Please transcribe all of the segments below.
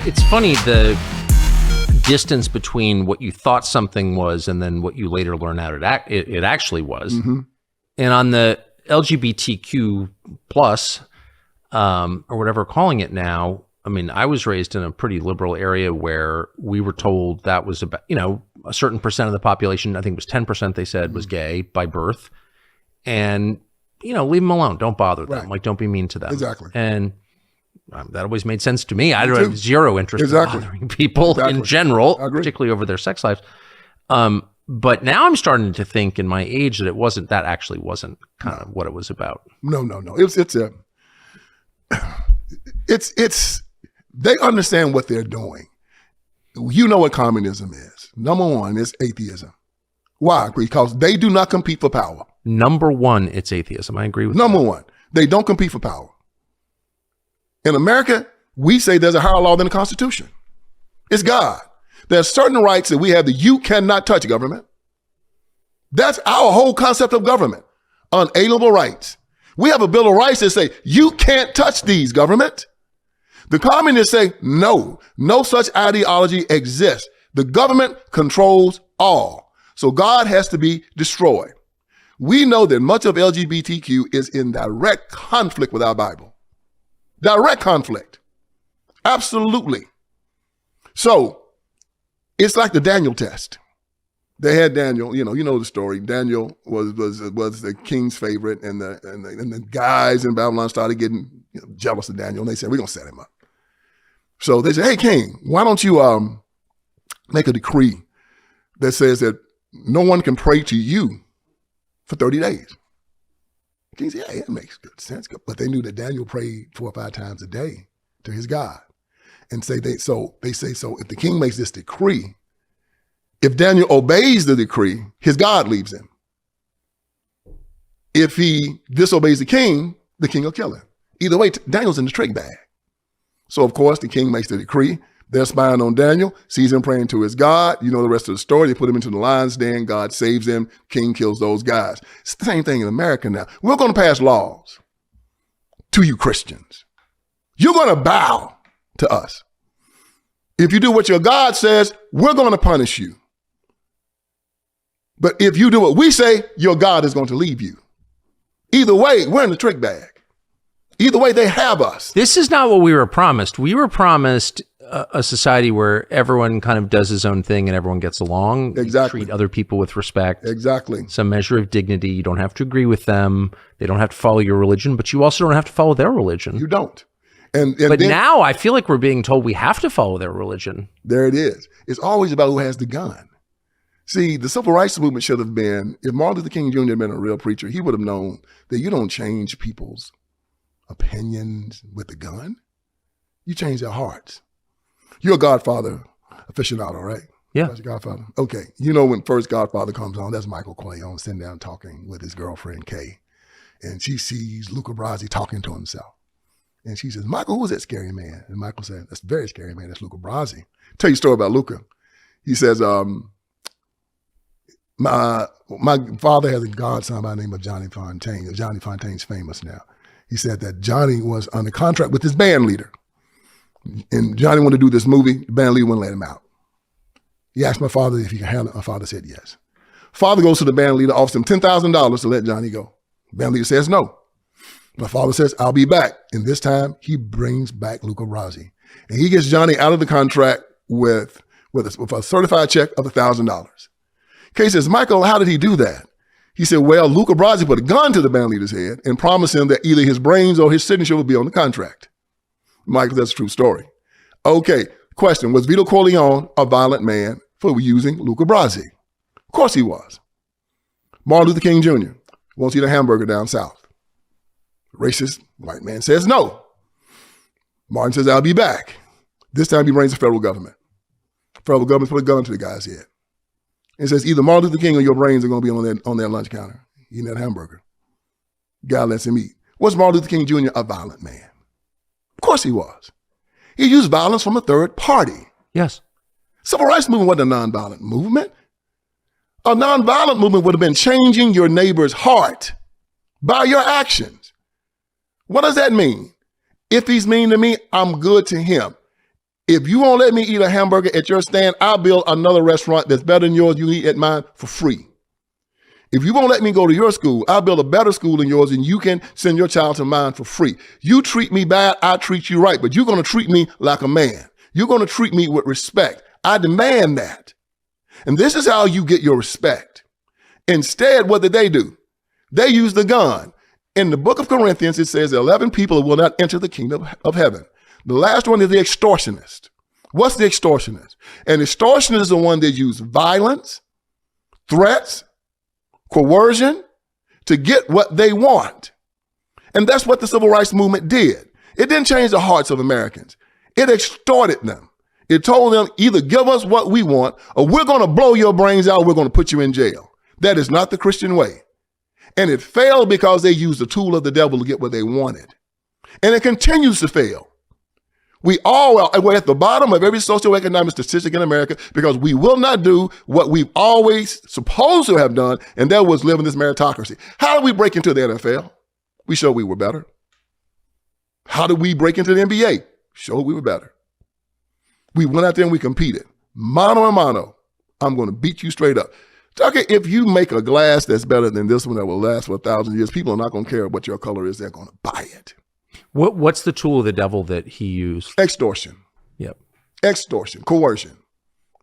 It's funny, the distance between what you thought something was and then what you later learn out it actually was. Mm-hmm. And on the LGBTQ plus, or whatever we're calling it now, I mean, I was raised in a pretty liberal area where we were told that was about, a certain percent of the population, I think it was 10% they said, was gay by birth. And, leave them alone. Don't bother them. Right. Like, don't be mean to them. Exactly. And that always made sense to me. I don't have zero interest in bothering people in general, particularly over their sex lives. But now I'm starting to think in my age that that actually wasn't kind of what it was about. No. It's they understand what they're doing. You know what communism is. Number one is atheism. Why? Because they do not compete for power. Number one, it's atheism. I agree with Number that. one, they don't compete for power. In America, we say there's a higher law than the Constitution. It's God. There's certain rights that we have that you cannot touch, government. That's our whole concept of government. Unalienable rights. We have a Bill of Rights that say, you can't touch these, government. The communists say, no such ideology exists. The government controls all. So God has to be destroyed. We know that much of LGBTQ is in direct conflict with our Bible. Direct conflict. Absolutely. So it's like the Daniel test. They had Daniel, you know the story. Daniel was the king's favorite, and the guys in Babylon started getting jealous of Daniel, and they said, we're going to set him up. So they said, hey, king, why don't you make a decree that says that no one can pray to you for 30 days. The king said, yeah, it makes good sense. But they knew that Daniel prayed 4 or 5 times a day to his God. And so they say, if the king makes this decree, if Daniel obeys the decree, his God leaves him. If he disobeys the king will kill him. Either way, Daniel's in the trick bag. So of course, the king makes the decree. They're spying on Daniel, sees him praying to his God. You know the rest of the story. They put him into the lion's den. God saves him. King kills those guys. It's the same thing in America now. We're going to pass laws to you Christians. You're going to bow to us. If you do what your God says, we're going to punish you. But if you do what we say, your God is going to leave you. Either way, we're in the trick bag. Either way, they have us. This is not what we were promised. We were promised a society where everyone kind of does his own thing and everyone gets along. Exactly. You treat other people with respect. Exactly. Some measure of dignity. You don't have to agree with them. They don't have to follow your religion, but you also don't have to follow their religion. You don't. But then, now I feel like we're being told we have to follow their religion. There it is. It's always about who has the gun. See, the civil rights movement should have been, if Martin Luther King Jr. had been a real preacher, he would have known that you don't change people's opinions with the gun. You change their hearts. You're a Godfather aficionado, right? Yeah. That's your Godfather? Okay. You know when first Godfather comes on, that's Michael Coercion sitting down talking with his girlfriend, Kay. And she sees Luca Brasi talking to himself. And she says, Michael, who's that scary man? And Michael said, that's a very scary man. That's Luca Brasi. Tell you a story about Luca. He says, my father has a godson by the name of Johnny Fontaine. Johnny Fontaine's famous now. He said that Johnny was under contract with his band leader. And Johnny wanted to do this movie. The band leader wouldn't let him out. He asked my father if he could handle it. My father said yes. Father goes to the band leader, offers him $10,000 to let Johnny go. Band leader says no. My father says, I'll be back. And this time he brings back Luca Brasi. And he gets Johnny out of the contract with a certified check of $1,000. Kay says, Michael, how did he do that? He said, well, Luca Brasi put a gun to the band leader's head and promised him that either his brains or his signature would be on the contract. Michael, that's a true story. Okay, question, was Vito Corleone a violent man for using Luca Brasi? Of course he was. Martin Luther King Jr. wants to eat a hamburger down south. Racist white man says no. Martin says, I'll be back. This time he brings the federal government. Federal government put a gun to the guy's head. And says, either Martin Luther King or your brains are going to be on their lunch counter, eating that hamburger. Guy lets him eat. Was Martin Luther King Jr. a violent man? Of course he was. He used violence from a third party. Yes. Civil rights movement wasn't a nonviolent movement. A nonviolent movement would have been changing your neighbor's heart by your actions. What does that mean? If he's mean to me, I'm good to him. If you won't let me eat a hamburger at your stand, I'll build another restaurant that's better than yours. You can eat at mine for free. If you won't let me go to your school, I'll build a better school than yours and you can send your child to mine for free. You treat me bad, I treat you right, but you're going to treat me like a man. You're going to treat me with respect. I demand that. And this is how you get your respect. Instead, what did they do? They used the gun. In the book of Corinthians, it says 11 people will not enter the kingdom of heaven. The last one is the extortionist. What's the extortionist? An extortionist is the one that uses violence, threats, coercion to get what they want. And that's what the civil rights movement did. It didn't change the hearts of Americans. It extorted them. It told them, either give us what we want or we're going to blow your brains out. We're going to put you in jail. That is not the Christian way. And it failed because they used the tool of the devil to get what they wanted. And it continues to fail. We're at the bottom of every socioeconomic statistic in America because we will not do what we've always supposed to have done, and that was live in this meritocracy. How did we break into the NFL? We showed we were better. How did we break into the NBA? Showed we were better. We went out there and we competed. Mano a mano. I'm going to beat you straight up. Tucker, if you make a glass that's better than this one that will last for 1,000 years, people are not going to care what your color is. They're going to buy it. What's the tool of the devil that he used? Extortion. Yep. Extortion, coercion.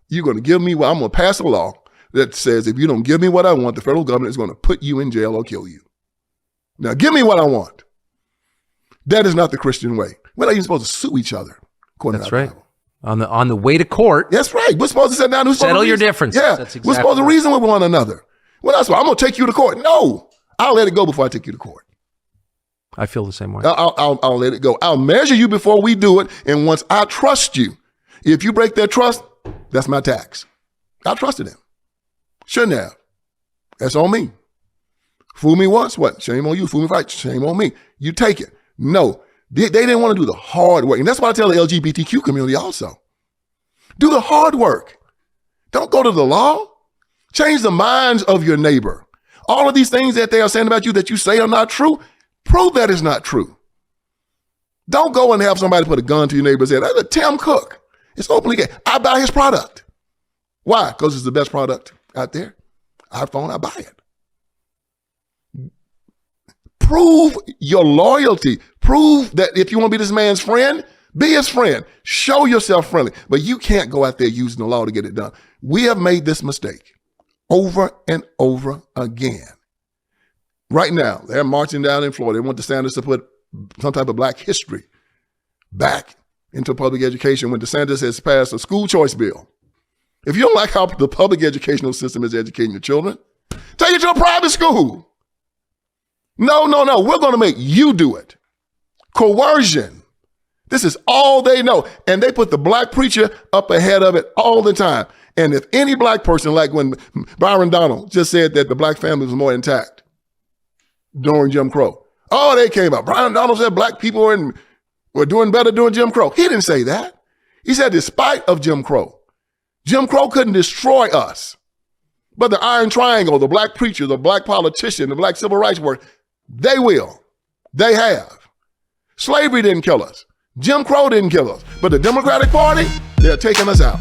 You're going to give me what I'm going to pass a law that says if you don't give me what I want, the federal government is going to put you in jail or kill you. Now, give me what I want. That is not the Christian way. We're not even supposed to sue each other. That's right. On the way to court. That's right. We're supposed to sit down and settle your differences. Yeah. That's exactly we're supposed to reason with one another. Well, that's why I'm going to take you to court. No, I'll let it go before I take you to court. I feel the same way. I'll let it go. I'll measure you before we do it. And once I trust you, if you break that trust, that's my tax. I trusted him. Shouldn't have. That's on me. Fool me once, what? Shame on you. Fool me right, shame on me. You take it. No, they didn't want to do the hard work. And that's why I tell the LGBTQ community also. Do the hard work. Don't go to the law. Change the minds of your neighbor. All of these things that they are saying about you that you say are not true, prove that it's not true. Don't go and have somebody put a gun to your neighbor's head. That's a Tim Cook. It's openly gay. I buy his product. Why? Because it's the best product out there. iPhone, I buy it. Prove your loyalty. Prove that if you want to be this man's friend, be his friend. Show yourself friendly. But you can't go out there using the law to get it done. We have made this mistake over and over again. Right now, they're marching down in Florida. They want DeSantis to put some type of black history back into public education when DeSantis has passed a school choice bill. If you don't like how the public educational system is educating your children, take it to a private school. No. We're going to make you do it. Coercion. This is all they know. And they put the black preacher up ahead of it all the time. And if any black person, like when Byron Donald just said that the black family was more intact during Jim Crow. Oh, they came up. Byron Donald said black people were doing better during Jim Crow. He didn't say that. He said despite of Jim Crow couldn't destroy us. But the Iron Triangle, the black preacher, the black politician, the black civil rights worker, they will. They have. Slavery didn't kill us. Jim Crow didn't kill us. But the Democratic Party, they're taking us out.